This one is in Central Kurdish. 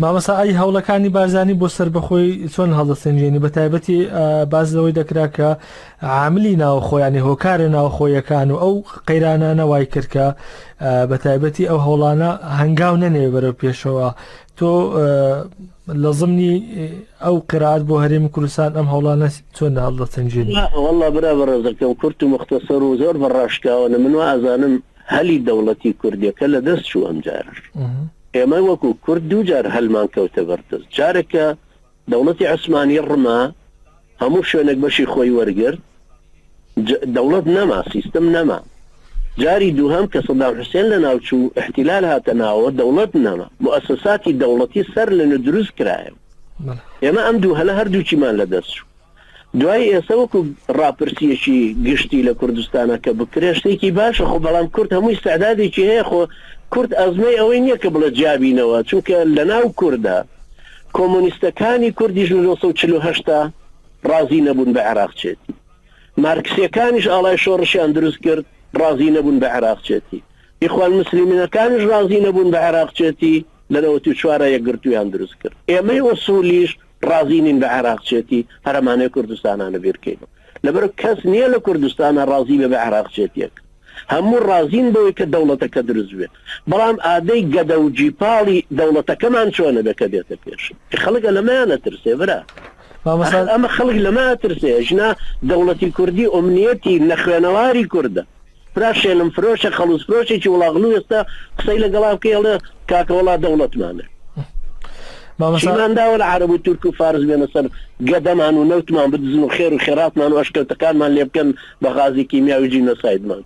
مامەسا ئەی هەوڵەکانی بارزانی بۆ سەربەخۆی چۆن هەڵدەسەنجێنی بە تایبەتی باز لەوەی دەکرا کە عاملی ناوخۆیانی هۆکارە ناوخۆیەکان و ئەو قەیرانانە وای کرد کە بە تایبەتی ئەو هەوڵانە هەنگاو نەنێ بەرەو پێشەوە تۆ لە ضمنی ئەو قرات بۆ هەرێمی کوردستان ئەم هەوڵانە چۆن هەڵدەسەنجێنی؟ والله برا ڕێزەکەم کورت و مختصر و زۆر بەڕاشکاوە من ئازانم هەلی دەوڵەتی کوردیەکە لە دەست چوو ئەم جارش ئێمە وەکو کورد دوو جار هەلمان کەوتە بەردەست جارێکە دەوڵەتی عوسمانی ڕما هەموو شوێنێک بەشی خۆی وەرگرت دەوڵەت نەما سیستم نەما جاری دووهەم کە سەدام حوسێن لە ناوچوو احتیلال هاتە ناوە دەوڵەت نەما مؤسساتی دەوڵەتی سەر لەنە دروست کرایە ئێمە ئەم دوو هەلە هەردووچیمان لە دەست چوو دوای ئێستا وەکو ڕاپرسیەکی گشتی لە کوردستانە کە بکرێ شتێکی باشە خۆ بەڵام کورد هەمووی استعدادێکی هەیە خۆ کورد ئەزمەی ئەوەی نییە کە بڵە جیابینەوە چونکە لە ناو کووردا کۆمۆنیستەکانی کوردیش 1940 ڕازی نەبوون بە عێراق چێتی مارکسیەکانیش ئاڵای شۆڕشیان دروست کرد ڕازی نەبوون بە عێراق چێتی ئیخوان مسلیمینەکانیش ڕازی نەبوون بە عێراق چێتی لە 94 یەکگرتویان دروست کرد ئێمەی وەسوولیش ڕازینین بە عێراق چێتی هەرەمانەی کوردستانانە بێرکەین لەبەر کەس نییە لە کوردستانە ڕازی بە عێراق چێتیەک هەموو ڕازین بەوەی کە دەوڵەتەکە دروست بێت بەڵام ئادەی گەدە و جیپاڵی دەوڵەتەکەمان چۆنە بێ کە بێتە پێش خەڵکە لەمایانە ترسێ برا ئەمە خەڵک لەمایە ترسێ ژنا دەوڵەتی کوردی ئۆمنیەتی نەخوێنەواری کووردە فرا شێلم فرۆشە خەڵوس فرۆشێکی وڵاغلو ئێستا قسەی لەگەڵا بکەڵێ کاکەوەڵا دەوڵەتمانە چیمان داوە لە عەرەب و تورک و فارس بێنە سەر گەدەمان و نەوتمان بدزن و خێر و خێراتمان و ئەشکەوتەکانمان لێ بکەن بە غازی کیمیاوی جینۆسایدمان